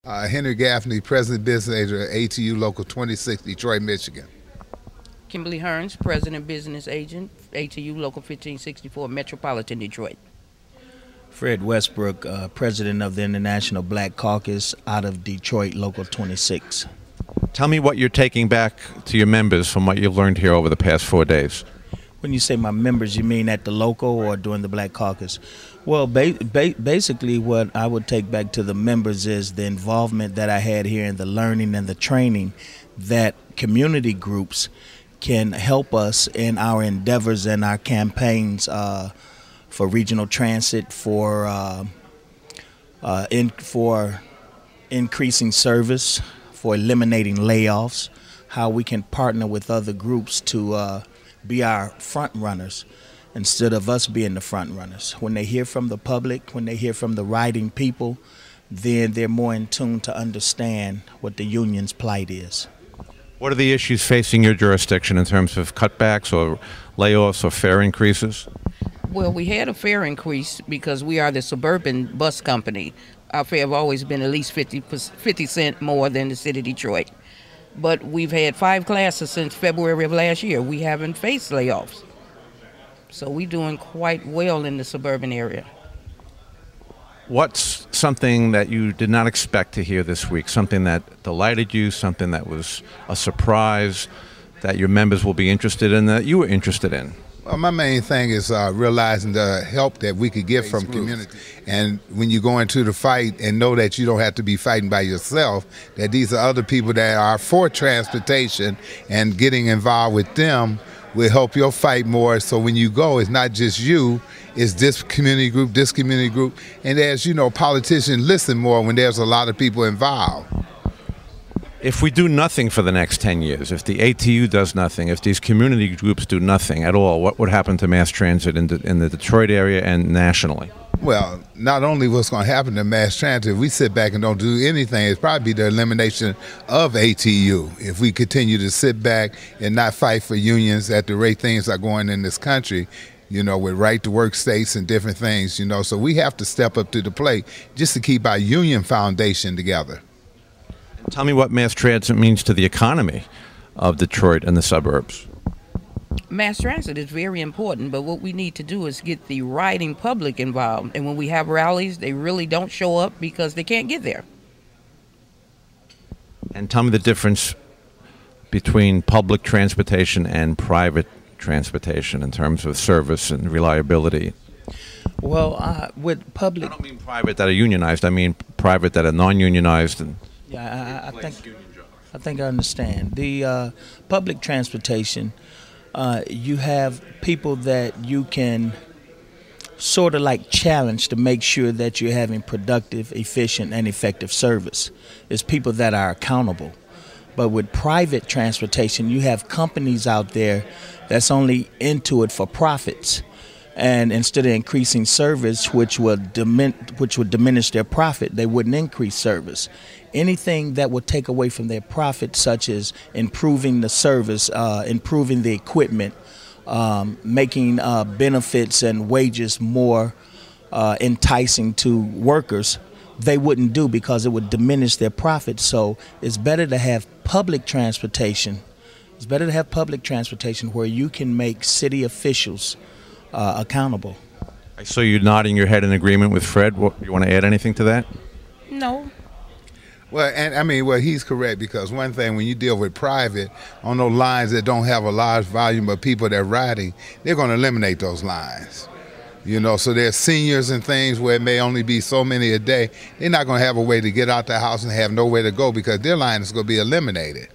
Henry Gaffney, President Business Agent at ATU Local 26, Detroit, Michigan. Kimberly Hearns, President Business Agent, ATU Local 1564, Metropolitan Detroit. Fred Westbrook, President of the International Black Caucus out of Detroit, Local 26. Tell me what you're taking back to your members from what you've learned here over the past 4 days. When you say my members, you mean at the local or during the Black Caucus? Well, basically what I would take back to the members is the involvement that I had here in the learning and the training that community groups can help us in our endeavors and our campaigns for regional transit, for increasing service, for eliminating layoffs, how we can partner with other groups to be our front runners instead of us being the front runners. When they hear from the public, when they hear from the riding people, then they're more in tune to understand what the union's plight is. What are the issues facing your jurisdiction in terms of cutbacks or layoffs or fare increases? Well, we had a fare increase because we are the suburban bus company. Our fare have always been at least 50 cents more than the city of Detroit. But we've had 5 classes since February of last year. We haven't faced layoffs. So we're doing quite well in the suburban area. What's something that you did not expect to hear this week, something that delighted you, something that was a surprise that your members will be interested in, that you were interested in? Well, my main thing is realizing the help that we could get from community. And when you go into the fight and know that you don't have to be fighting by yourself, that these are other people that are for transportation, and getting involved with them will help your fight more. So when you go, it's not just you, it's this community group, this community group. And as you know, politicians listen more when there's a lot of people involved. If we do nothing for the next 10 years, if the ATU does nothing, if these community groups do nothing at all, what would happen to mass transit in the Detroit area and nationally? Well, not only what's going to happen to mass transit, if we sit back and don't do anything, it's probably the elimination of ATU. If we continue to sit back and not fight for unions at the rate things are going in this country, you know, with right-to-work states and different things, you know. So we have to step up to the plate just to keep our union foundation together. Tell me what mass transit means to the economy of Detroit and the suburbs. Mass transit is very important, but what we need to do is get the riding public involved. And when we have rallies, they really don't show up because they can't get there. And tell me the difference between public transportation and private transportation in terms of service and reliability. Well, with public... I don't mean private that are unionized, I mean private that are non-unionized. And yeah, I think I understand. The public transportation, you have people that you can sort of like challenge to make sure that you're having productive, efficient, and effective service. It's people that are accountable. But with private transportation, you have companies out there that's only into it for profits. And instead of increasing service, which would diminish their profit, they wouldn't increase service. Anything that would take away from their profit, such as improving the service, improving the equipment, making benefits and wages more enticing to workers, they wouldn't do because it would diminish their profit. So it's better to have public transportation. It's better to have public transportation where you can make city officials accountable. I saw you nodding your head in agreement with Fred. You want to add anything to that? No. Well, and I mean, well, he's correct, because one thing, when you deal with private on those lines that don't have a large volume of people that are riding, they're going to eliminate those lines. You know, so there's seniors and things where it may only be so many a day. They're not going to have a way to get out the house and have nowhere to go because their line is going to be eliminated.